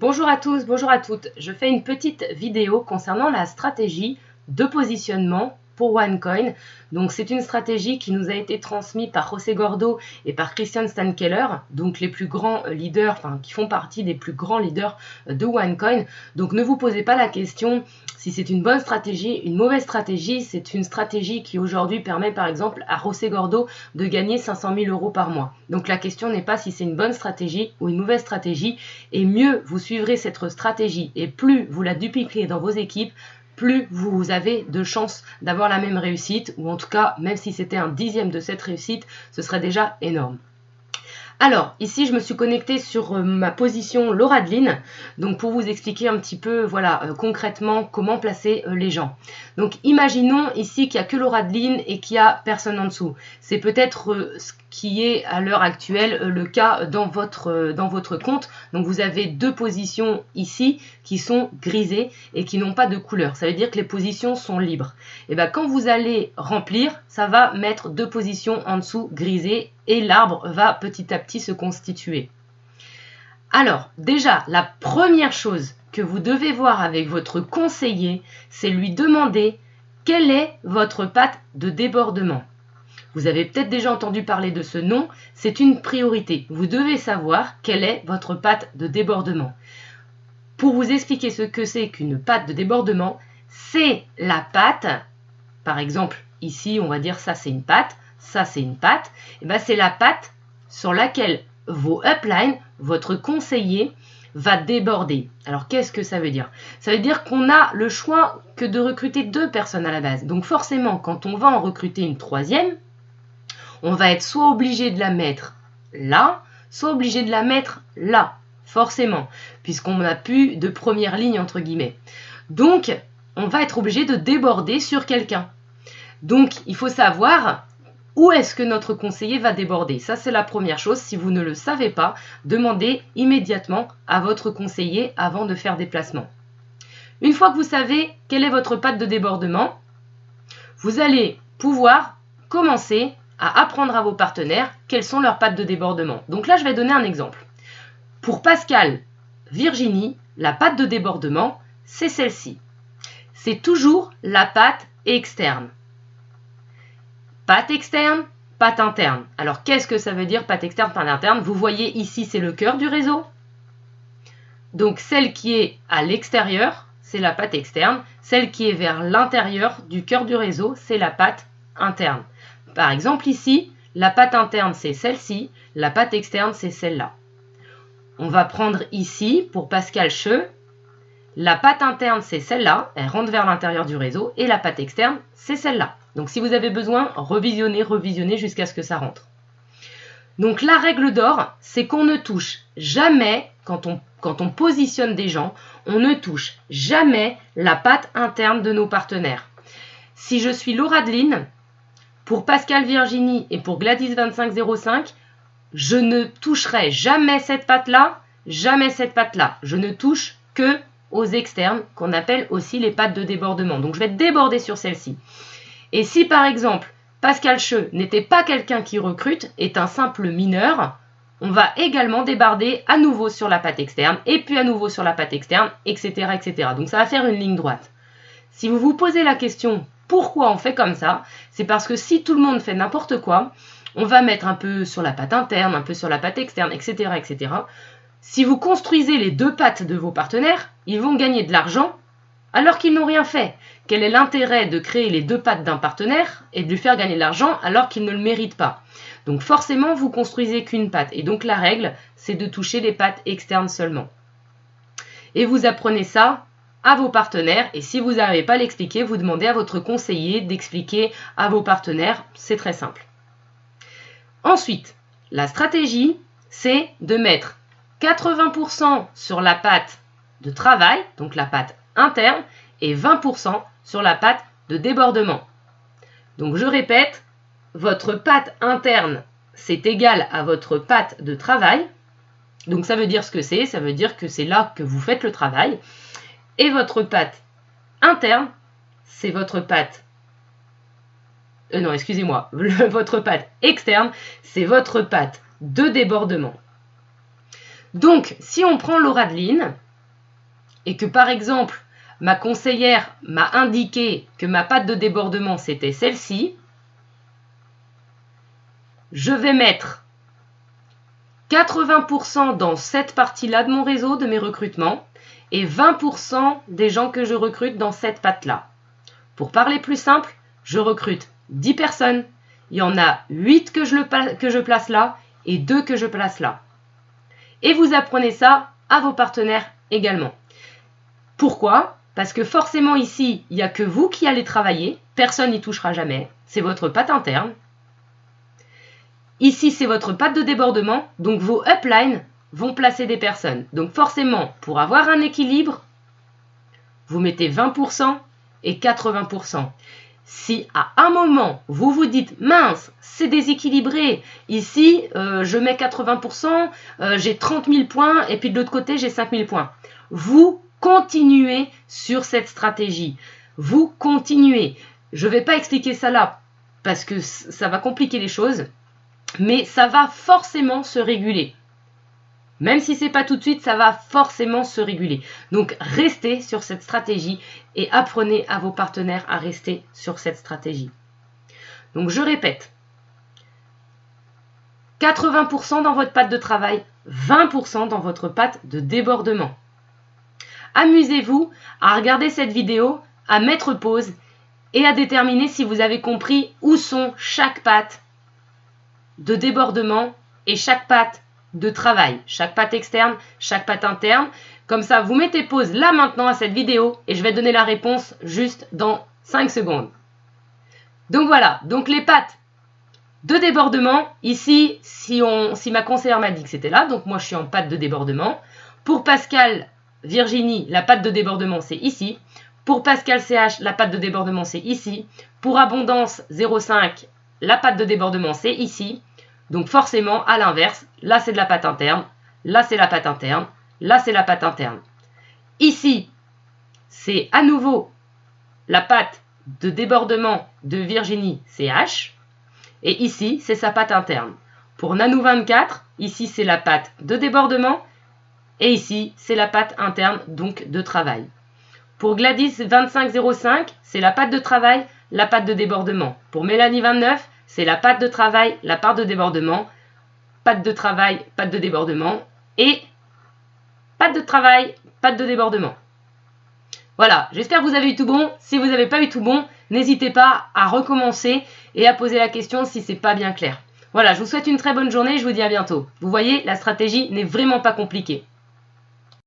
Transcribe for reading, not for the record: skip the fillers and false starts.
Bonjour à tous, bonjour à toutes. Je fais une petite vidéo concernant la stratégie de positionnement pour OneCoin. Donc c'est une stratégie qui nous a été transmise par José Gordo et par Christian Stankeller, donc les plus grands leaders, qui font partie des plus grands leaders de OneCoin. Donc ne vous posez pas la question si c'est une bonne stratégie, une mauvaise stratégie. C'est une stratégie qui aujourd'hui permet par exemple à José Gordo de gagner 500 000 € par mois. Donc la question n'est pas si c'est une bonne stratégie ou une mauvaise stratégie, et mieux vous suivrez cette stratégie et plus vous la dupliquerez dans vos équipes, plus vous avez de chances d'avoir la même réussite, ou en tout cas, même si c'était un dixième de cette réussite, ce serait déjà énorme. Alors, ici, je me suis connectée sur ma position Laura Adeline, donc pour vous expliquer un petit peu, concrètement, comment placer les gens. Donc, imaginons ici qu'il n'y a que Laura Adeline et qu'il n'y a personne en dessous. C'est peut-être ce qui est à l'heure actuelle le cas dans votre compte. Donc, vous avez deux positions ici qui sont grisées et qui n'ont pas de couleur. Ça veut dire que les positions sont libres. Et bien, quand vous allez remplir, ça va mettre deux positions en dessous grisées et l'arbre va petit à petit se constituer. Alors, déjà, la première chose que vous devez voir avec votre conseiller, c'est lui demander quelle est votre patte de débordement. Vous avez peut-être déjà entendu parler de ce nom, c'est une priorité. Vous devez savoir quelle est votre patte de débordement. Pour vous expliquer ce que c'est qu'une patte de débordement, c'est la patte, par exemple, ici, on va dire ça c'est une patte, ça c'est une patte, et bien c'est la patte sur laquelle vos uplines, votre conseiller, va déborder. Alors qu'est-ce que ça veut dire? Ça veut dire qu'on a le choix que de recruter deux personnes à la base. Donc forcément, quand on va en recruter une troisième, on va être soit obligé de la mettre là, soit obligé de la mettre là, forcément, puisqu'on n'a plus de première ligne entre guillemets. Donc, on va être obligé de déborder sur quelqu'un. Donc, il faut savoir où est-ce que notre conseiller va déborder. Ça, c'est la première chose. Si vous ne le savez pas, demandez immédiatement à votre conseiller avant de faire des placements. Une fois que vous savez quelle est votre patte de débordement, vous allez pouvoir commencer à apprendre à vos partenaires quelles sont leurs pattes de débordement. Donc là, je vais donner un exemple. Pour Pascal, Virginie, la patte de débordement, c'est celle-ci. C'est toujours la patte externe. Patte externe, patte interne. Alors, qu'est-ce que ça veut dire patte externe, patte interne? Vous voyez ici, c'est le cœur du réseau. Donc, celle qui est à l'extérieur, c'est la patte externe. Celle qui est vers l'intérieur du cœur du réseau, c'est la patte interne. Par exemple, ici, la patte interne, c'est celle-ci. La patte externe, c'est celle-là. On va prendre ici, pour Pascal Cheux, la patte interne, c'est celle-là. Elle rentre vers l'intérieur du réseau. Et la patte externe, c'est celle-là. Donc, si vous avez besoin, revisionnez jusqu'à ce que ça rentre. Donc, la règle d'or, c'est qu'on ne touche jamais, quand on positionne des gens, on ne touche jamais la patte interne de nos partenaires. Si je suis Laura Adeline, pour Pascal Virginie et pour Gladys2505, je ne toucherai jamais cette patte-là, jamais cette patte-là. Je ne touche que aux externes, qu'on appelle aussi les pattes de débordement. Donc, je vais déborder sur celle-ci. Et si, par exemple, Pascal Cheux n'était pas quelqu'un qui recrute, est un simple mineur, on va également déborder à nouveau sur la patte externe, et puis à nouveau sur la patte externe, etc., etc. Donc, ça va faire une ligne droite. Si vous vous posez la question, pourquoi on fait comme ça? C'est parce que si tout le monde fait n'importe quoi, on va mettre un peu sur la patte interne, un peu sur la patte externe, etc., etc. Si vous construisez les deux pattes de vos partenaires, ils vont gagner de l'argent alors qu'ils n'ont rien fait. Quel est l'intérêt de créer les deux pattes d'un partenaire et de lui faire gagner de l'argent alors qu'il ne le mérite pas? Donc forcément, vous construisez qu'une patte. Et donc la règle, c'est de toucher les pattes externes seulement. Et vous apprenez ça à vos partenaires. Et si vous n'arrivez pas à l'expliquer, vous demandez à votre conseiller d'expliquer à vos partenaires. C'est très simple. Ensuite, la stratégie, c'est de mettre 80% sur la patte de travail, donc la patte interne, et 20% sur la patte de débordement. Donc je répète, votre patte interne, c'est égal à votre patte de travail. Donc ça veut dire ce que c'est, ça veut dire que c'est là que vous faites le travail. Et votre patte interne, c'est votre patte... non, excusez-moi, votre patte externe, c'est votre patte de débordement. Donc, si on prend Laura Adeline, et que par exemple, ma conseillère m'a indiqué que ma patte de débordement c'était celle-ci, je vais mettre 80% dans cette partie-là de mon réseau, de mes recrutements, et 20% des gens que je recrute dans cette patte-là. Pour parler plus simple, je recrute 10 personnes, il y en a 8 que je place là et 2 que je place là. Et vous apprenez ça à vos partenaires également. Pourquoi ? Parce que forcément ici, il n'y a que vous qui allez travailler, personne n'y touchera jamais, c'est votre patte interne. Ici, c'est votre patte de débordement, donc vos uplines vont placer des personnes. Donc forcément, pour avoir un équilibre, vous mettez 20% et 80%. Si à un moment, vous vous dites « mince, c'est déséquilibré, ici, je mets 80%, j'ai 30 000 points et puis de l'autre côté, j'ai 5 000 points », vous continuez sur cette stratégie. Vous continuez. Je ne vais pas expliquer ça là parce que ça va compliquer les choses. Mais ça va forcément se réguler. Même si ce n'est pas tout de suite, ça va forcément se réguler. Donc, restez sur cette stratégie et apprenez à vos partenaires à rester sur cette stratégie. Donc, je répète, 80% dans votre patte de travail, 20% dans votre patte de débordement. Amusez-vous à regarder cette vidéo, à mettre pause et à déterminer si vous avez compris où sont chaque patte de débordement et chaque patte de travail, chaque patte externe, chaque patte interne. Comme ça, vous mettez pause là maintenant à cette vidéo et je vais donner la réponse juste dans 5 secondes. Donc voilà, donc les pattes de débordement, ici, si ma conseillère m'a dit que c'était là, donc moi je suis en patte de débordement. Pour Pascal, Virginie, la patte de débordement c'est ici. Pour Pascal CH, la patte de débordement c'est ici. Pour Abondance 05, la patte de débordement c'est ici. Donc forcément, à l'inverse, là c'est de la patte interne, là c'est la patte interne, là c'est la patte interne. Ici, c'est à nouveau la patte de débordement de Virginie CH. Et ici, c'est sa patte interne. Pour Nanou 24, ici c'est la patte de débordement. Et ici, c'est la patte interne, donc de travail. Pour Gladys 2505, c'est la patte de travail, la patte de débordement. Pour Mélanie 29, c'est la patte de travail, la patte de débordement, patte de travail, patte de débordement et patte de travail, patte de débordement. Voilà, j'espère que vous avez eu tout bon. Si vous n'avez pas eu tout bon, n'hésitez pas à recommencer et à poser la question si c'est pas bien clair. Voilà, je vous souhaite une très bonne journée et je vous dis à bientôt. Vous voyez, la stratégie n'est vraiment pas compliquée.